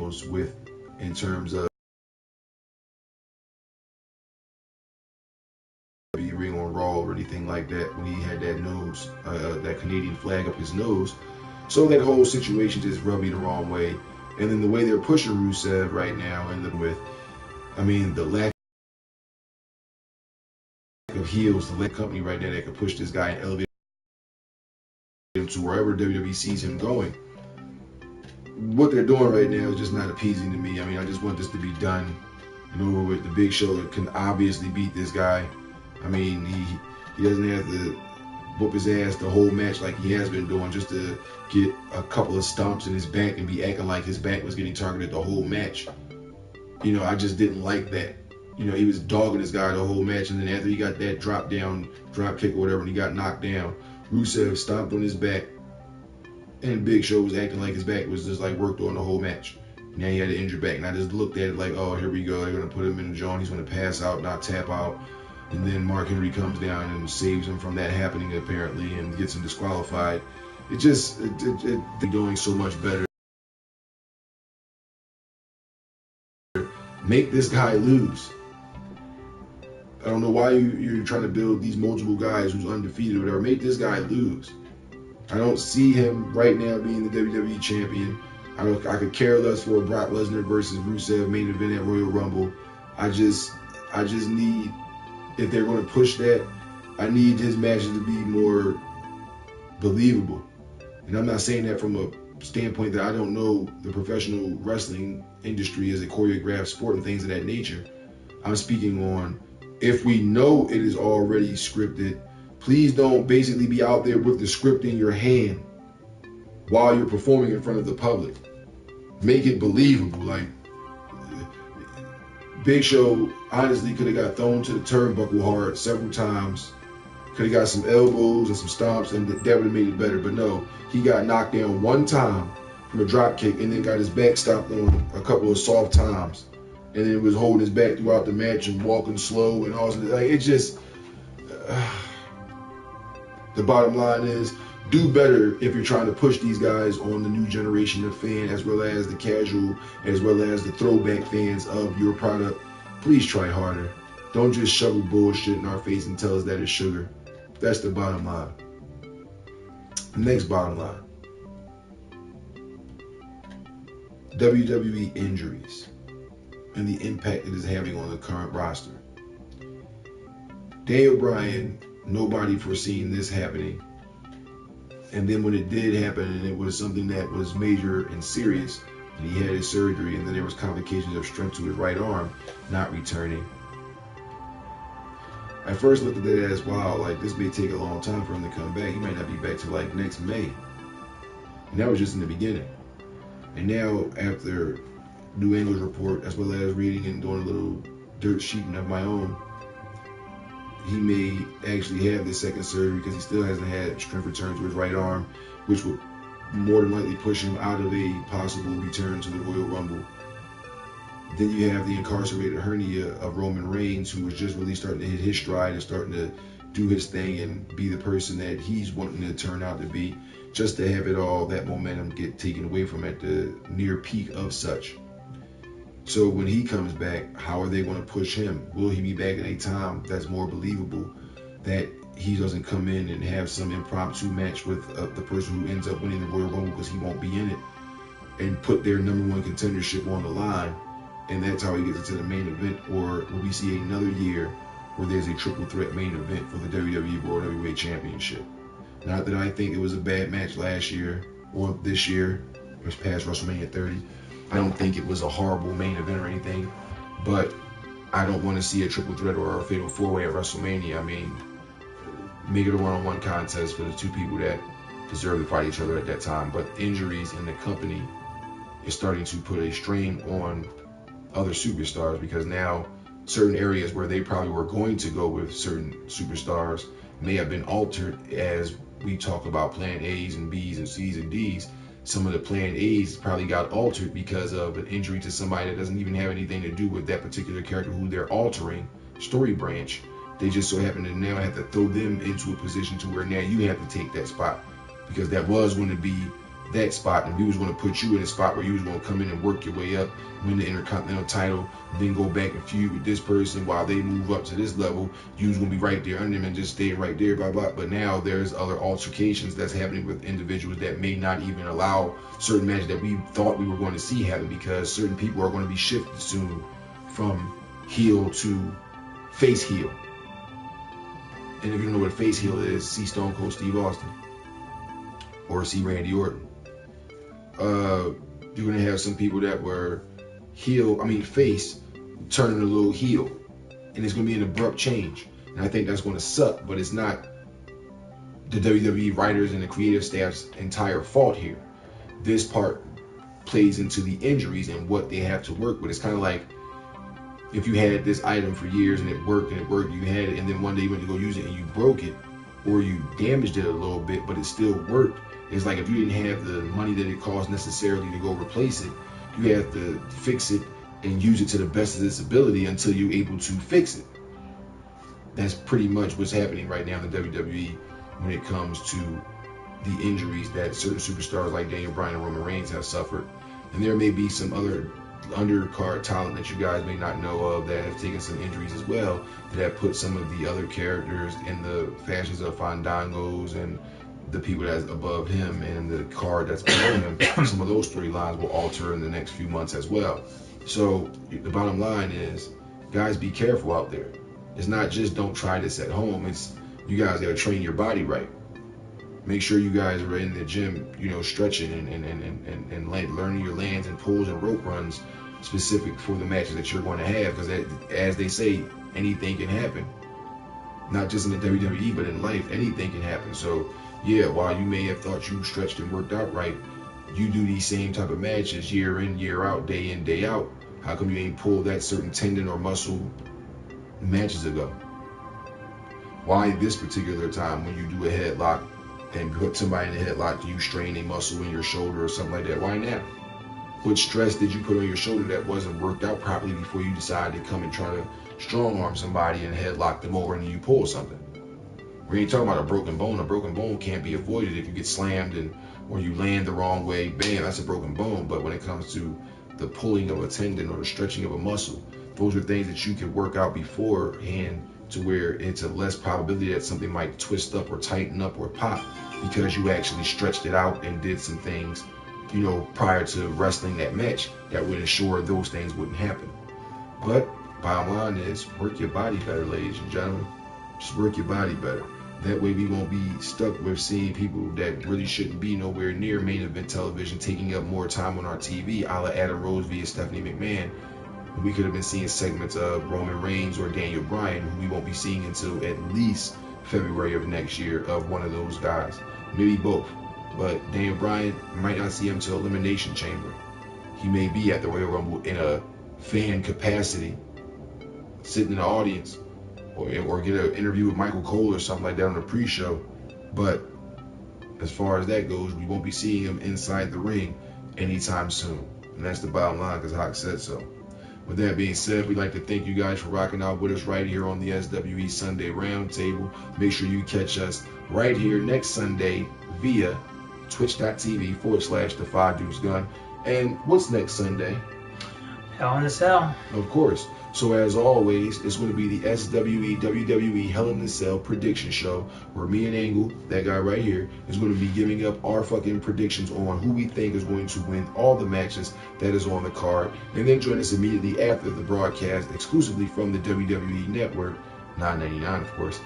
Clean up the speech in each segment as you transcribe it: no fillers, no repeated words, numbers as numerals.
channels with, in terms of ring on Raw or anything like that, when he had that nose, that Canadian flag up his nose. So that whole situation just rubbed me the wrong way. And then the way they're pushing Rusev right now, and with, I mean, the lack of heels, the company right now that could push this guy and elevate him to wherever WWE sees him going. What they're doing right now is just not appeasing to me. I mean, I just want this to be done and over with. The Big Show can obviously beat this guy. I mean, he doesn't have to whoop his ass the whole match like he has been doing just to get a couple of stomps in his back and be acting like his back was getting targeted the whole match. You know, I just didn't like that. You know, he was dogging this guy the whole match, and then after he got that drop kick or whatever, and he got knocked down, Rusev stomped on his back, and Big Show was acting like his back was just like worked on the whole match. Now he had an injured back, and I just looked at it like, oh, here we go. They're gonna put him in the joint. He's gonna pass out, not tap out. And then Mark Henry comes down and saves him from that happening, apparently, and gets him disqualified. They're doing so much better. Make this guy lose. I don't know why you're trying to build these multiple guys who's undefeated or whatever. Make this guy lose. I don't see him right now being the WWE champion. I could care less for a Brock Lesnar versus Rusev main event at Royal Rumble. I just need, if they're going to push that, I need his matches to be more believable. And I'm not saying that from a standpoint that I don't know the professional wrestling industry as a choreographed sport and things of that nature. I'm speaking on, if we know it is already scripted, please don't basically be out there with the script in your hand while you're performing in front of the public. Make it believable. Like, Big Show honestly could have got thrown to the turnbuckle hard several times. Could have got some elbows and some stomps, and that would have made it better. But no, he got knocked down one time from a drop kick, and then got his back stopped on a couple of soft times, and then was holding his back throughout the match and walking slow and all. Like, it just. The bottom line is, do better if you're trying to push these guys on the new generation of fan, as well as the casual, as well as the throwback fans of your product. Please try harder. Don't just shovel bullshit in our face and tell us that it's sugar. That's the bottom line. Next bottom line. WWE injuries and the impact it is having on the current roster. Daniel Bryan, nobody foreseen this happening. And then when it did happen, and it was something that was major and serious, and he had his surgery, and then there was complications of strength to his right arm, not returning. I first looked at it as, wow, like, this may take a long time for him to come back. He might not be back till like next May. And that was just in the beginning. And now, after New Angle's report, as well as reading and doing a little dirt sheeting of my own, he may actually have this second surgery because he still hasn't had strength return to his right arm, which would more than likely push him out of a possible return to the Royal Rumble. Then you have the incarcerated hernia of Roman Reigns, who was just really starting to hit his stride and starting to do his thing and be the person that he's wanting to turn out to be, just to have it all, that momentum get taken away from at the near peak of such. So when he comes back, how are they going to push him? Will he be back in a time that's more believable, that he doesn't come in and have some impromptu match with the person who ends up winning the Royal Rumble because he won't be in it, and put their #1 contendership on the line, and that's how he gets into the main event? Or will we see another year where there's a triple threat main event for the WWE World Heavyweight Championship? Not that I think it was a bad match last year or this year, or past WrestleMania 30. I don't think it was a horrible main event or anything, but I don't want to see a triple threat or a fatal four-way at WrestleMania. I mean, make it a one-on-one contest for the two people that deserve to fight each other at that time. But injuries in the company is starting to put a strain on other superstars, because now certain areas where they probably were going to go with certain superstars may have been altered. As we talk about plan A's and B's and C's and D's, some of the plan A's probably got altered because of an injury to somebody that doesn't even have anything to do with that particular character who they're altering story branch. They just so happen to now have to throw them into a position to where now you have to take that spot, because that was going to be that spot, and we was going to put you in a spot where you was going to come in and work your way up, win the Intercontinental title, then go back and feud with this person while they move up to this level. You was going to be right there under them and just stay right there, blah, blah. But now there's other altercations that's happening with individuals that may not even allow certain matches that we thought we were going to see happen, because certain people are going to be shifted soon from heel to face heel. And if you don't know what a face heel is, see Stone Cold Steve Austin or see Randy Orton. You're going to have some people that were face, turning a little heel. And it's going to be an abrupt change. And I think that's going to suck, but it's not the WWE writers and the creative staff's entire fault here. This part plays into the injuries and what they have to work with. It's kind of like if you had this item for years and it worked, you had it, and then one day you went to go use it and you broke it, or you damaged it a little bit, but it still worked. It's like if you didn't have the money that it costs necessarily to go replace it, you have to fix it and use it to the best of its ability until you're able to fix it. That's pretty much what's happening right now in the WWE when it comes to the injuries that certain superstars like Daniel Bryan and Roman Reigns have suffered. And there may be some other undercard talent that you guys may not know of that have taken some injuries as well, that have put some of the other characters in the fashions of Fandangos and the people that's above him and the card that's below him. Some of those storylines will alter in the next few months as well. So the bottom line is, guys, be careful out there. It's not just don't try this at home. It's you guys got to train your body right. Make sure you guys are in the gym, stretching and learning your lands and pulls and rope runs specific for the matches that you're going to have. Because as they say, anything can happen. Not just in the WWE, but in life, anything can happen. So yeah, while you may have thought you stretched and worked out right, you do these same type of matches year in, year out, day in, day out. How come you ain't pulled that certain tendon or muscle matches ago? Why this particular time when you do a headlock and put somebody in a headlock, do you strain a muscle in your shoulder or something like that? Why now? What stress did you put on your shoulder that wasn't worked out properly before you decided to come and try to strong arm somebody and headlock them over and then you pull something? We ain't talking about a broken bone. A broken bone can't be avoided. If you get slammed or you land the wrong way, bam, that's a broken bone. But when it comes to the pulling of a tendon or the stretching of a muscle, those are things that you can work out beforehand to where it's a less probability that something might twist up or tighten up or pop because you actually stretched it out and did some things, prior to wrestling that match that would ensure those things wouldn't happen. But bottom line is, work your body better, ladies and gentlemen. Just work your body better. That way we won't be stuck with seeing people that really shouldn't be nowhere near main event television taking up more time on our TV, a la Adam Rose via Stephanie McMahon. We could have been seeing segments of Roman Reigns or Daniel Bryan, who we won't be seeing until at least February of next year, of one of those guys. Maybe both. But Daniel Bryan, might not see him until Elimination Chamber. He may be at the Royal Rumble in a fan capacity, sitting in the audience, or get an interview with Michael Cole or something like that on the pre-show. But as far as that goes, we won't be seeing him inside the ring anytime soon. And that's the bottom line, because Haak said so. With that being said, we'd like to thank you guys for rocking out with us right here on the SWE Sunday Roundtable. Make sure you catch us right here next Sunday via twitch.tv/The Five Deuce Gun. And what's next Sunday? Hell in a Cell. Of course. So as always, it's going to be the SWE WWE Hell in a Cell prediction show, where me and Angle, that guy right here, is going to be giving up our fucking predictions on who we think is going to win all the matches that is on the card. And then join us immediately after the broadcast, exclusively from the WWE Network, $9.99 of course.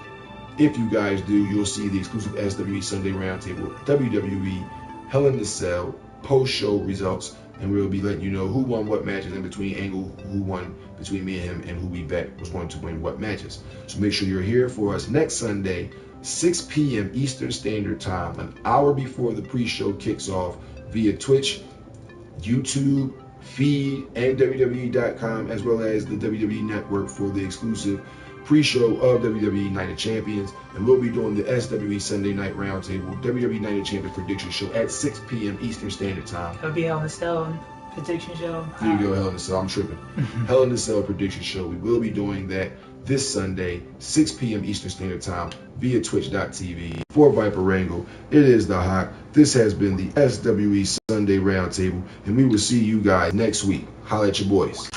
If you guys do, you'll see the exclusive SWE Sunday Roundtable, WWE Hell in a Cell post-show results, and we'll be letting you know who won what matches in between Angle, who won between me and him, and who we bet was going to win what matches. So make sure you're here for us next Sunday, 6 p.m. Eastern Standard Time, an hour before the pre-show kicks off, via Twitch, YouTube, feed, and WWE.com, as well as the WWE Network for the exclusive pre-show of WWE Night of Champions. And we'll be doing the SWE Sunday Night Roundtable WWE Night of Champions prediction show at 6 p.m. Eastern Standard Time. It'll be Hell in a Cell prediction show. There you go, Hell in a Cell. I'm tripping. Hell in a Cell prediction show. We will be doing that this Sunday, 6 p.m. Eastern Standard Time via twitch.tv. For Viper Wrangle, it is the Haak. This has been the SWE Sunday Roundtable, and we will see you guys next week. Holla at your boys.